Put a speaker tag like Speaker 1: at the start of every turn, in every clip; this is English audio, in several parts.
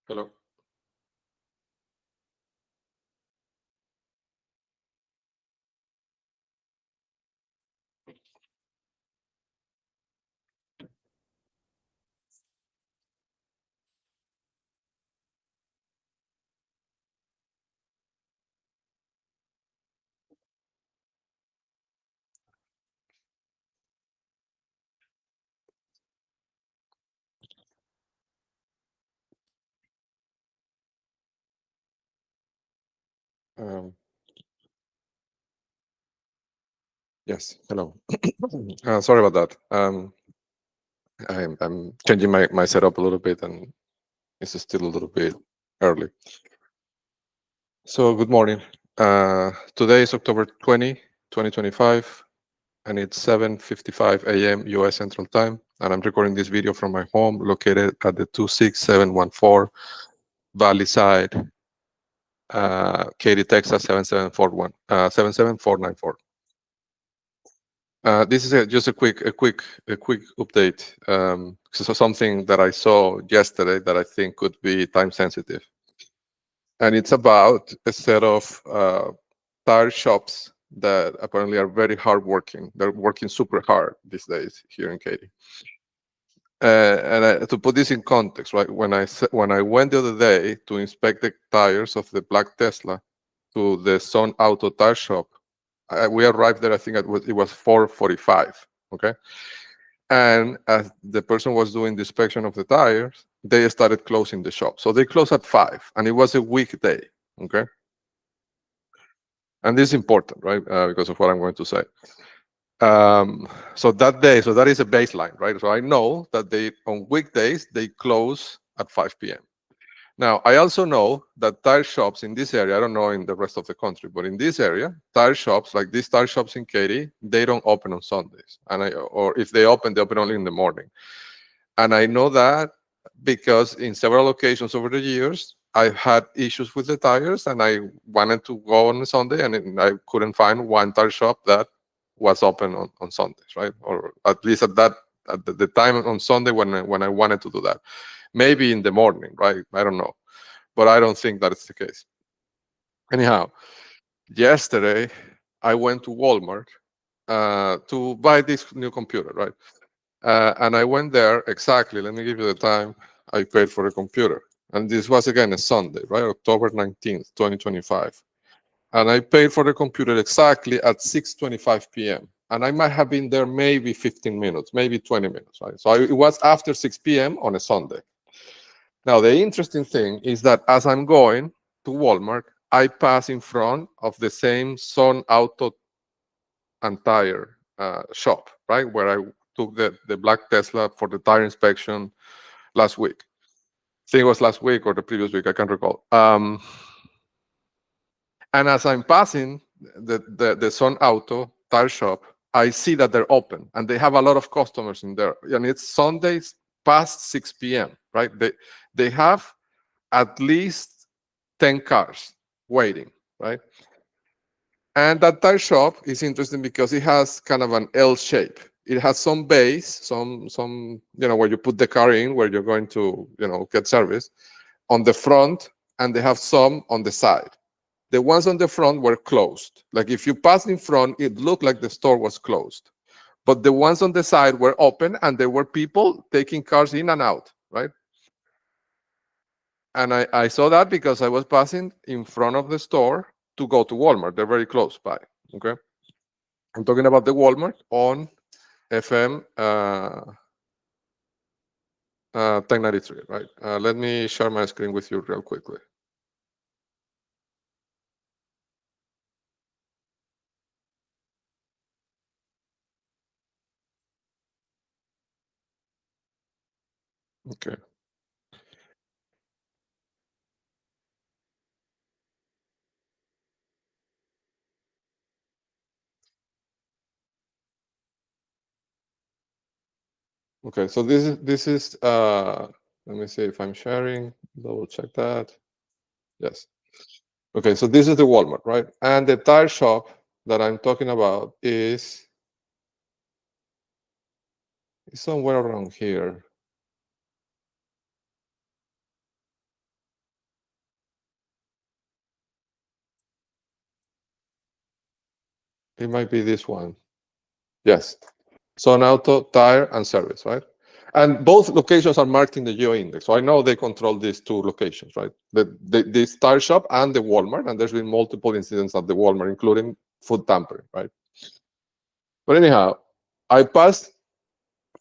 Speaker 1: Hello. Um, yes, hello. Sorry about that. I'm changing my setup a little bit, and it's still a little bit early. So good morning. Today is October 2025, and it's 7:55 a.m. U.S. Central Time, and I'm recording this video from my home located at the 26714 Valley Side, Katy, Texas 77494. This is just a quick update. So something that I saw yesterday that I think could be time sensitive, and it's about a set of tire shops that apparently are very hard working. They're working super hard these days here in Katy. To put this in context, right? When I went the other day to inspect the tires of the black Tesla to the Sun Auto tire shop, we arrived there. I think it was 4:45. Okay. And as the person was doing the inspection of the tires, they started closing the shop. So they closed at 5, and it was a weekday. Okay. And this is important, right? Because of what I'm going to say. So that day, so that is a baseline, right? So I know that they, on weekdays, they close at 5 p.m. Now, I also know that tire shops in this area, I don't know in the rest of the country, but in this area, tire shops, like these tire shops in Katy, they don't open on Sundays. Or if they open only in the morning. And I know that because in several occasions over the years, I've had issues with the tires, and I wanted to go on a Sunday, and I couldn't find one tire shop that was open on Sundays, right? Or at least at the time on Sunday when I wanted to do that. Maybe in the morning, right? I don't know, but I don't think that is the case. Anyhow, yesterday I went to Walmart to buy this new computer, right? And I went there exactly. Let me give you the time I paid for the computer. And this was again a Sunday, right? October 19th, 2025. And I paid for the computer exactly at 6:25 p.m. And I might have been there maybe 15 minutes, maybe 20 minutes, right? So it was after 6 p.m. on a Sunday. Now, the interesting thing is that as I'm going to Walmart, I pass in front of the same Sun Auto and Tire shop, right? Where I took the black Tesla for the tire inspection last week. I think it was last week or the previous week, I can't recall. And as I'm passing the Sun Auto tire shop, I see that they're open and they have a lot of customers in there. And it's Sundays past 6 p.m., right? They have at least 10 cars waiting, right? And that tire shop is interesting because it has kind of an L shape. It has some base, some where you put the car in, where you're going to get service on the front, and they have some on the side. The ones on the front were closed. Like if you passed in front, it looked like the store was closed. But the ones on the side were open, and there were people taking cars in and out, right? And I saw that because I was passing in front of the store to go to Walmart. They're very close by. Okay. I'm talking about the Walmart on FM 1093, right? Let me share my screen with you real quickly. Okay. Okay. So this is let me see if I'm sharing. Double check that. Yes. Okay. So this is the Walmart, right? And the tire shop that I'm talking about is somewhere around here. It might be this one. Yes. Sun Auto, Tire, and Service, right? And both locations are marked in the geo index. So I know they control these two locations, right? This tire shop and the Walmart, and there's been multiple incidents at the Walmart, including food tampering, right? But anyhow, I passed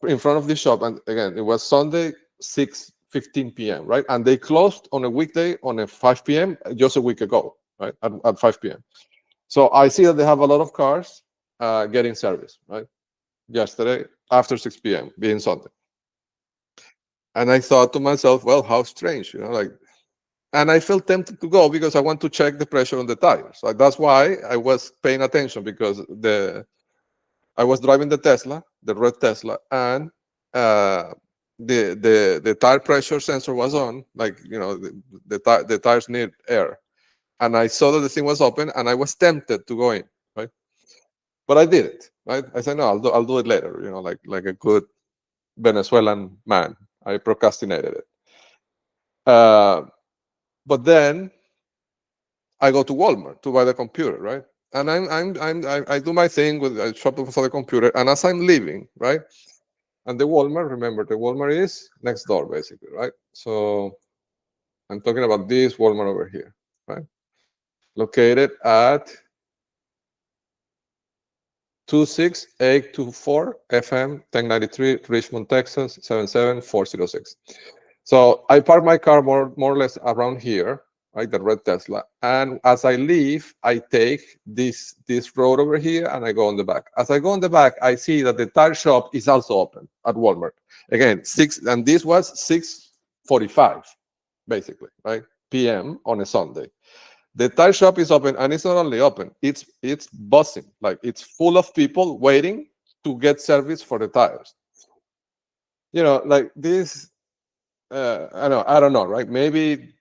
Speaker 1: in front of the shop, and again, it was Sunday, 6:15 p.m., right? And they closed on a weekday on a 5 p.m. just a week ago, right? At 5 p.m. So I see that they have a lot of cars getting service, right? Yesterday after 6 p.m. being Sunday. And I thought to myself, well, how strange, like, and I felt tempted to go because I want to check the pressure on the tires. So that's why I was paying attention, because I was driving the Tesla, the red Tesla, and the tire pressure sensor was on, like, the tires need air. And I saw that the thing was open, and I was tempted to go in, right? But I didn't, right? I said, no, I'll do it later, like a good Venezuelan man. I procrastinated it. But then I go to Walmart to buy the computer, right? And I do my thing with I shop for the computer, and as I'm leaving, right? And the Walmart, remember, the Walmart is next door, basically, right? So I'm talking about this Walmart over here, right? Located at 26824 FM 1093, Richmond, Texas 77406. So I park my car more or less around here, right, the red Tesla. And as I leave, I take this road over here, and I go on the back. As I go on the back, I see that the tire shop is also open at Walmart. Again, and this was 6:45, basically, right, p.m. on a Sunday. The tire shop is open, and it's not only open, it's buzzing. Like, it's full of people waiting to get service for the tires. Like this, I don't know, right? Maybe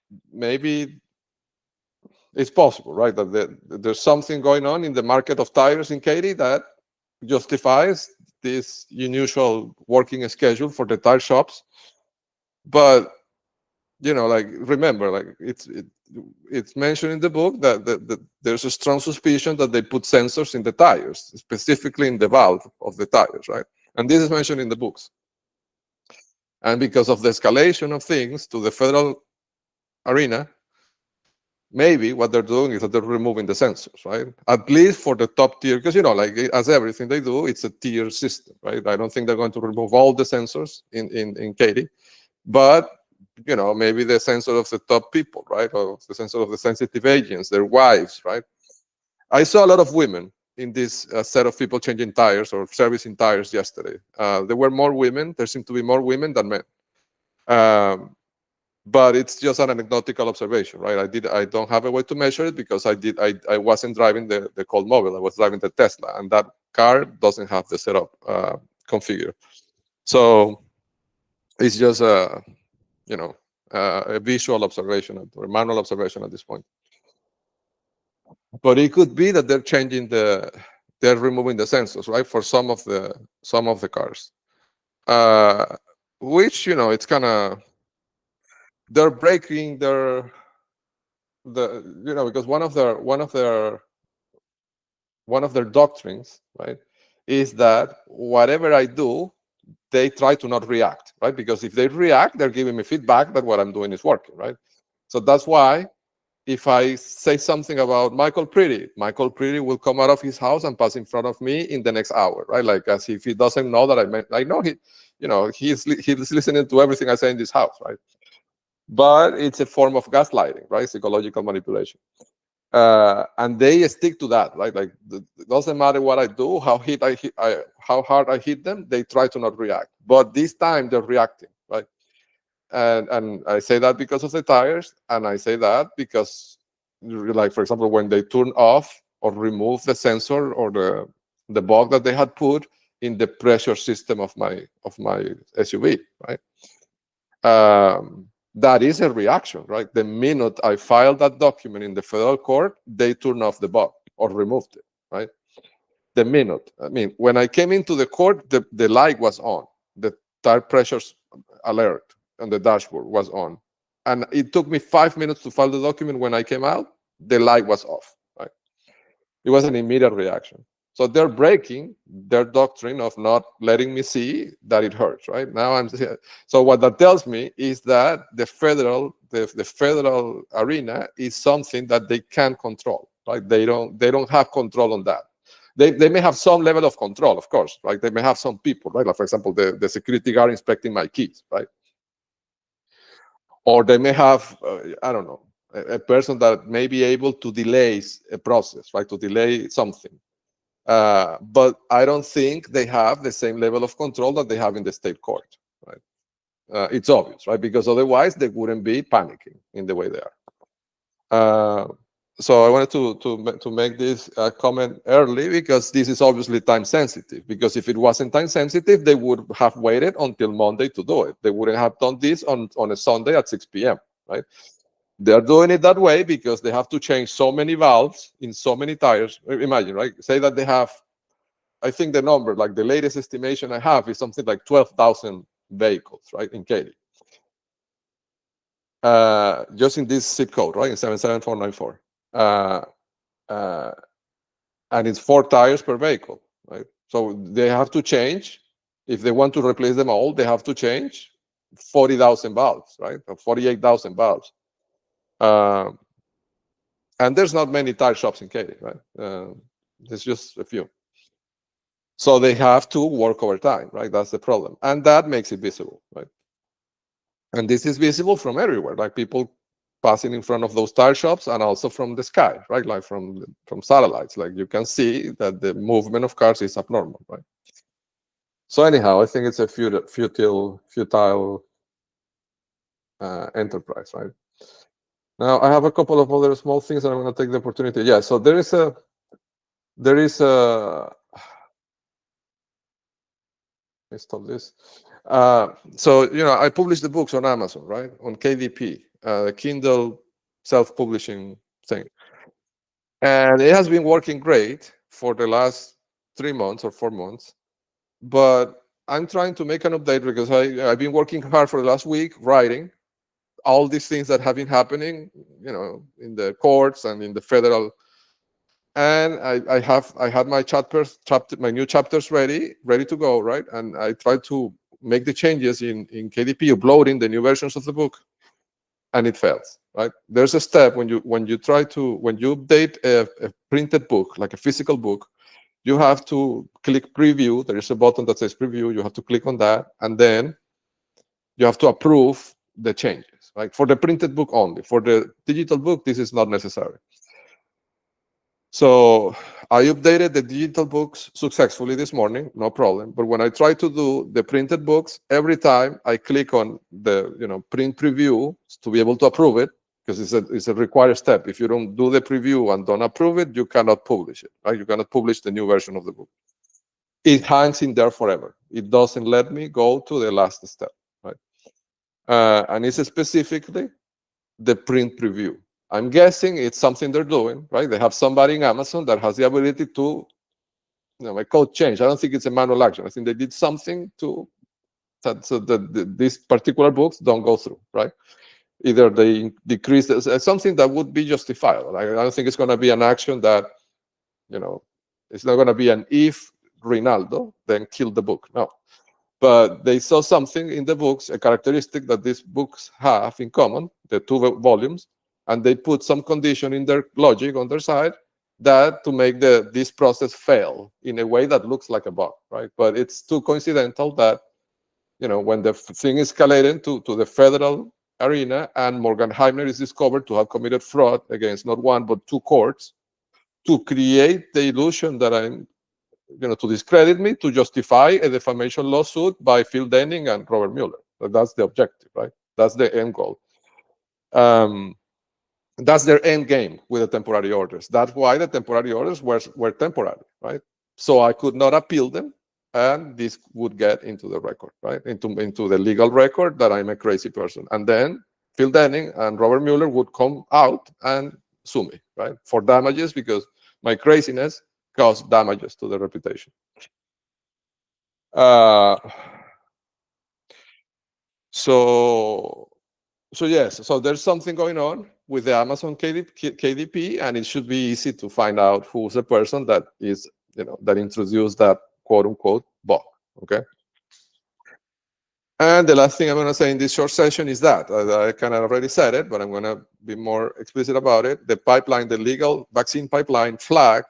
Speaker 1: it's possible, right, that there's something going on in the market of tires in Katy that justifies this unusual working schedule for the tire shops. But like, remember, like, it's mentioned in the book that there's a strong suspicion that they put sensors in the tires, specifically in the valve of the tires, right? And this is mentioned in the books. And because of the escalation of things to the federal arena, maybe what they're doing is that they're removing the sensors, right? At least for the top tier, because like, as everything they do, it's a tier system, right? I don't think they're going to remove all the sensors in Katy, but maybe the sensor of the top people, right? Or the sensor of the sensitive agents, their wives, right? I saw a lot of women in this set of people changing tires or servicing tires yesterday. There were more women. There seemed to be more women than men. But it's just an anecdotal observation, right? I don't have a way to measure it, because I wasn't driving the Colt Mobile. I was driving the Tesla, and that car doesn't have the setup configured. So it's just a visual observation or manual observation at this point. But it could be that they're changing they're removing the sensors, right, for some of the cars, which it's kind of, they're breaking because one of their doctrines, right, is that whatever I do, they try to not react, right? Because if they react, they're giving me feedback that what I'm doing is working, right? So that's why if I say something about Michael Pretty will come out of his house and pass in front of me in the next hour, right? Like, as if he doesn't know that I know he's listening to everything I say in this house, right? But it's a form of gaslighting, right? Psychological manipulation. And they stick to that, right? Like, it doesn't matter what I do, how hard I hit them, they try to not react. But this time they're reacting, right? And I say that because of the tires, and I say that because, like, for example, when they turn off or remove the sensor or the bug that they had put in the pressure system of my SUV, right? That is a reaction, right? The minute I filed that document in the federal court, they turned off the bug or removed it, right? The minute. I mean, when I came into the court, the light was on. The tire pressure alert on the dashboard was on. And it took me 5 minutes to file the document. When I came out, the light was off, right? It was an immediate reaction. So they're breaking their doctrine of not letting me see that it hurts, right? Now so what that tells me is that the federal arena is something that they can control, right? They don't have control on that. They may have some level of control, of course, right? They may have some people, right? Like, for example, the security guard inspecting my keys, right? Or they may have, I don't know, a person that may be able to delay a process, right? To delay something. But I don't think they have the same level of control that they have in the state court, right? It's obvious, right? Because otherwise they wouldn't be panicking in the way they are. So I wanted to make this comment early, because this is obviously time sensitive. Because if it wasn't time sensitive, they would have waited until Monday to do it. They wouldn't have done this on a Sunday at 6 p.m., right? They're doing it that way because they have to change so many valves in so many tires. Imagine, right? Say that they have, I think the number, like the latest estimation I have, is something like 12,000 vehicles, right, in Katy. Just in this zip code, right, in 77494. And it's 4 tires per vehicle, right? So they have to change. If they want to replace them all, they have to change 40,000 valves, right? Or 48,000 valves. And there's not many tire shops in Katy, right? There's just a few. So they have to work overtime, right? That's the problem. And that makes it visible, right? And this is visible from everywhere, like people passing in front of those tire shops, and also from the sky, right? Like from satellites. Like you can see that the movement of cars is abnormal, right? So anyhow, I think it's a futile enterprise, right? Now I have a couple of other small things, and I'm going to take the opportunity. Yeah, so there is a let me stop this. So I publish the books on Amazon, right? On KDP, Kindle self-publishing thing, and it has been working great for the last 3 months or 4 months. But I'm trying to make an update, because I've been working hard for the last week writing all these things that have been happening, in the courts and in the federal. And I had my my new chapters ready to go, right? And I tried to make the changes in KDP, uploading the new versions of the book, and it fails, right? There's a step when you update a printed book, like a physical book. You have to click preview. There is a button that says preview. You have to click on that, and then you have to approve the changes, right? For the printed book only. For the digital book, this is not necessary. So I updated the digital books successfully this morning, no problem. But when I try to do the printed books, every time I click on the print preview to be able to approve it, because it's a required step. If you don't do the preview and don't approve it, you cannot publish it, right? You cannot publish the new version of the book. It hangs in there forever. It doesn't let me go to the last step, right? And it's specifically the print preview. I'm guessing it's something they're doing, right? They have somebody in Amazon that has the ability to, my code change. I don't think it's a manual action. I think they did something so that these particular books don't go through, right? Either they decrease something that would be justifiable. I don't think it's going to be an action that, it's not going to be an if Rinaldo, then kill the book. No. But they saw something in the books, a characteristic that these books have in common, the 2 volumes, and they put some condition in their logic on their side that to make this process fail in a way that looks like a bug, right? But it's too coincidental that, when the thing is escalated to the federal arena, and Morgan Heimler is discovered to have committed fraud against not 1 but 2 courts, to create the illusion that I'm, to discredit me, to justify a defamation lawsuit by Phil Denning and Robert Mueller. That's the objective, right? That's the end goal. That's their end game with the temporary orders. That's why the temporary orders were temporary, right? So I could not appeal them, and this would get into the record, right? Into the legal record that I'm a crazy person. And then Phil Denning and Robert Mueller would come out and sue me, right? For damages, because my craziness caused damages to the reputation. So yes, so there's something going on with the Amazon KDP, and it should be easy to find out who's the person that is that introduced that quote unquote bug. Okay. And the last thing I'm going to say in this short session is that I kind of already said it, but I'm going to be more explicit about it. The pipeline, the legal vaccine pipeline, flagged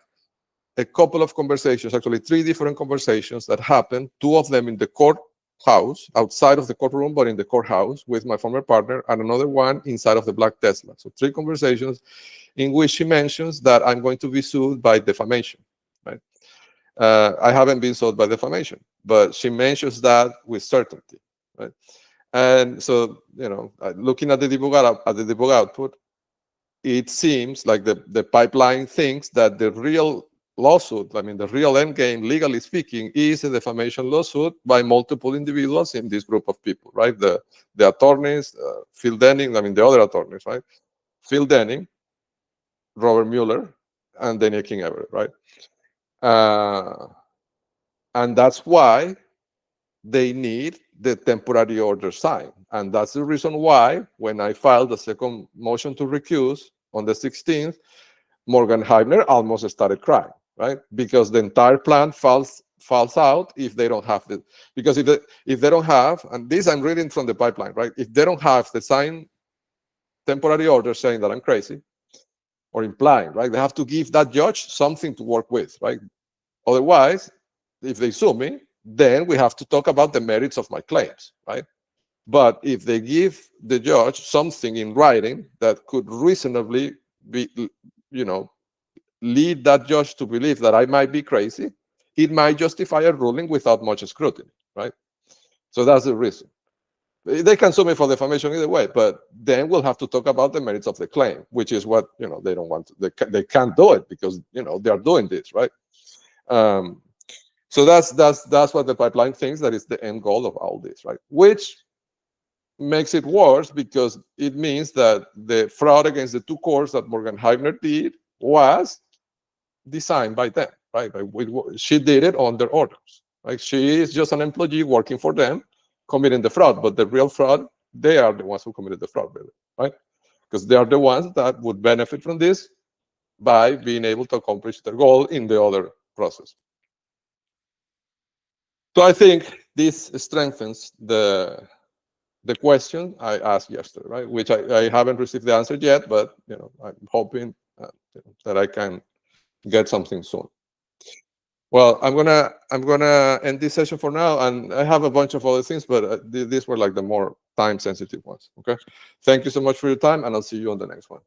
Speaker 1: a couple of conversations, actually 3 different conversations that happened, 2 of them in the courthouse, outside of the courtroom, but in the courthouse with my former partner, and another one inside of the Black Tesla. So 3 conversations in which she mentions that I'm going to be sued by defamation. Right? I haven't been sued by defamation, but she mentions that with certainty. Right? And so, looking at the debug output, it seems like the pipeline thinks that the real lawsuit, the real end game, legally speaking, is a defamation lawsuit by multiple individuals in this group of people, right? The attorneys, Phil Denning, the other attorneys, right? Phil Denning, Robert Mueller, and Daniel King Everett, right? And that's why they need the temporary order signed. And that's the reason why, when I filed the second motion to recuse on the 16th, Morgan Heibner almost started crying, right? Because the entire plan falls out if they don't have the, because if they don't have, and this I'm reading from the pipeline, right? If they don't have the signed temporary order saying that I'm crazy, or implying, right? They have to give that judge something to work with, right? Otherwise, if they sue me, then we have to talk about the merits of my claims, right? But if they give the judge something in writing that could reasonably be, lead that judge to believe that I might be crazy, it might justify a ruling without much scrutiny, right? So that's the reason. They can sue me for defamation either way, but then we'll have to talk about the merits of the claim, which is what they don't want to, they can't do it because they are doing this, right? So that's what the pipeline thinks that is the end goal of all this, right? Which makes it worse because it means that the fraud against the 2 courts that Morgan Heibner did was designed by them, right? She did it on their orders, right? She is just an employee working for them, committing the fraud, but the real fraud, they are the ones who committed the fraud, really, right? Because they are the ones that would benefit from this by being able to accomplish their goal in the other process. So I think this strengthens the question I asked yesterday, right? Which I haven't received the answer yet, but I'm hoping that I can get something soon. Well, I'm gonna end this session for now, and I have a bunch of other things, but these were like the more time-sensitive ones. Okay, thank you so much for your time, and I'll see you on the next one.